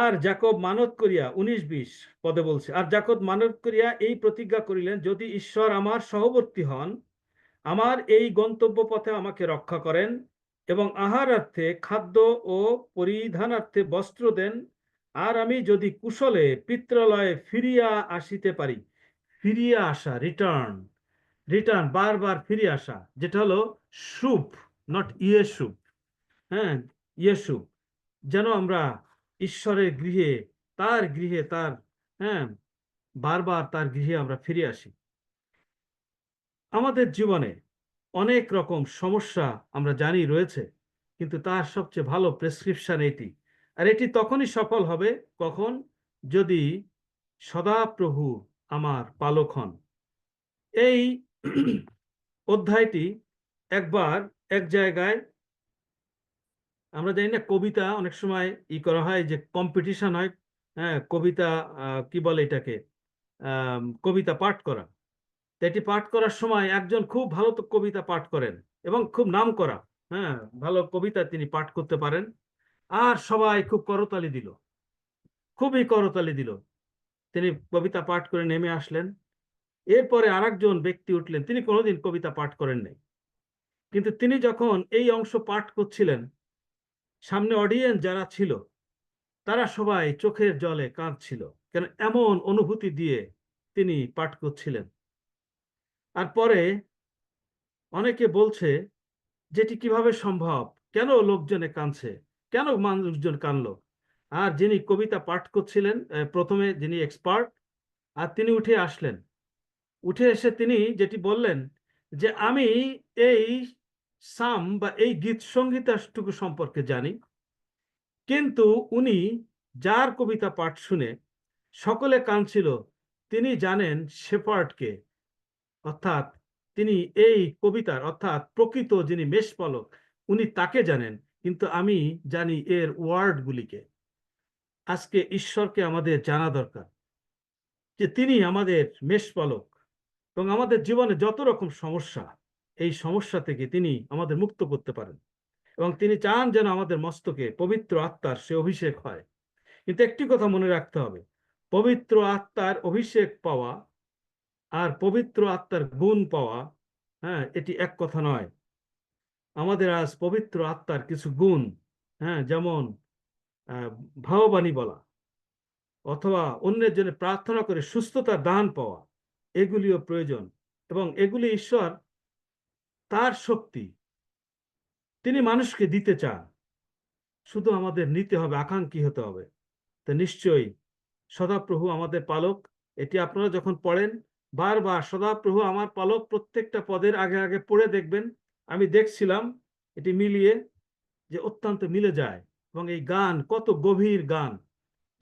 আর যাকব মানত করিয়া 19-20 পদে বলছে, আর যাকব মানত করিয়া এই প্রতিজ্ঞা করিলেন, যদি ঈশ্বর আমার সহবর্তী হন, আমার এই গন্তব্য পথে আমাকে রক্ষা করেন এবং আহারার্থে খাদ্য ও পরিধানার্থে বস্ত্র দেন, আর আমি যদি কুশলে পিত্রালয়ে ফিরিয়া আসিতে পারি। ফিরিয়া আসা, রিটার্ন, রিটার্ন, বারবার ফিরে আসা, যেটা হলো সুপ, নট ইয়েসুপ, হ্যাঁ, ইয়েসুপ। যেন আমরা ঈশ্বরের গৃহে, তার গৃহে, তার, হ্যাঁ, বারবার তার গৃহে আমরা ফিরে আসি। আমাদের জীবনে অনেক রকম সমস্যা আমরা জানি রয়েছে, কিন্তু তার সবচেয়ে ভালো প্রেসক্রিপশন এটি। আর এটি তখনই সফল হবে কখন? যদি সদাপ্রভু আমার পালক হন। এই অধ্যায়টি একবার এক জায়গায়, আমরা জানি না, কবিতা অনেক সময় করা হয়, যে কম্পিটিশন হয়, হ্যাঁ, কবিতা, কি বলে এটাকে, কবিতা পাঠ করা। তো এটি পাঠ করার সময় একজন খুব ভালো তো কবিতা পাঠ করেন এবং খুব নাম করা, হ্যাঁ, ভালো কবিতা তিনি পাঠ করতে পারেন, আর সবাই খুব করতালি দিল, খুবই করতালি দিল। তিনি কবিতা পাঠ করে নেমে আসলেন। এরপরে আরেকজন ব্যক্তি উঠলেন, তিনি কোনোদিন কবিতা পাঠ করেন নাই, কিন্তু তিনি যখন এই অংশ পাঠ করছিলেন, সামনে অডিয়েন্স যারা ছিল তারা সবাই চোখের জলে কাঁদছিল, কেন এমন অনুভূতি দিয়ে তিনি পাঠ করছিলেন। আর পরে অনেকে বলছে যেটি কিভাবে সম্ভব, কেন লোকজনে কাঁদছে, কেন মানুষজন কাঁদলো? আর যিনি কবিতা পাঠ করছিলেন, প্রথমে যিনি এক্সপার্ট, আর তিনি উঠে আসলেন। উঠে এসে তিনি যেটি বললেন যে আমি এই সাম বা এই গীত সঙ্গীতটুকু সম্পর্কে জানি, কিন্তু উনি যার কবিতা পাঠ শুনে সকলে কাঁদছিল, তিনি জানেন শেপার্ডকে, অর্থাৎ তিনি এই কবিতার, অর্থাৎ প্রকৃত যিনি মেষপালক, উনি তাকে জানেন, কিন্তু আমি জানি এর ওয়ার্ডগুলিকে। আজকে ঈশ্বরকে আমাদের জানা দরকার, যে তিনি আমাদের মেষপালক এবং আমাদের জীবনে যত রকম সমস্যা, এই সমস্যা থেকে তিনি আমাদের মুক্ত করতে পারেন, এবং তিনি চান যেন আমাদের মস্তকে পবিত্র আত্মার সে অভিষেক হয়। কিন্তু একটি কথা মনে রাখতে হবে, পবিত্র আত্মার অভিষেক পাওয়া আর পবিত্র আত্মার গুণ পাওয়া, হ্যাঁ, এটি এক কথা নয়। আমাদের আজ পবিত্র আত্মার কিছু গুণ, হ্যাঁ, যেমন ভাববাণী বলা অথবা অন্যের জন্য প্রার্থনা করে সুস্থতার দান পাওয়া, এগুলিও প্রয়োজন। এবং এগুলি ঈশ্বর তার শক্তি, তিনি মানুষকে দিতে চান, শুধু আমাদের নিতে হবে, আকাঙ্ক্ষী হতে হবে। তো নিশ্চয়ই সদাপ্রভু আমাদের পালক, এটি আপনারা যখন পড়েন বারবার সদাপ্রভু আমার পালক প্রত্যেকটা পদের আগে আগে পড়ে দেখবেন। আমি দেখছিলাম এটি মিলিয়ে যে অত্যন্ত মিলে যায়। এবং এই গান কত গভীর গান,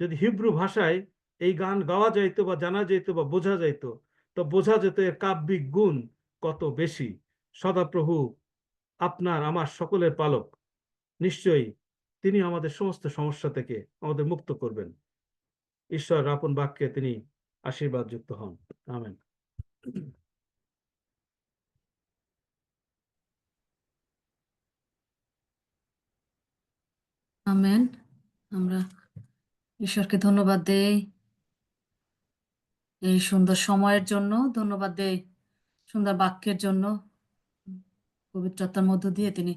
যদি হিব্রু ভাষায় এই গান গাওয়া যাইতো বা জানা যাইতো বা বোঝা যাইতো, তো বোঝা যেত এর কাব্যিক গুণ কত বেশি। সদাপ্রভু আপনার আমার সকলের পালক, নিশ্চয়ই তিনি আমাদের সমস্ত সমস্যা থেকে আমাদের মুক্ত করবেন। ঈশ্বর আপন বাক্যে তিনি আশীর্বাদ যুক্ত হন। আমেন। আমেন। আমরা ঈশ্বরকে ধন্যবাদ দেই এই সুন্দর সময়ের জন্য, ধন্যবাদ দেই সুন্দর বাক্যের জন্য। পবিত্রতার মধ্য দিয়ে তিনি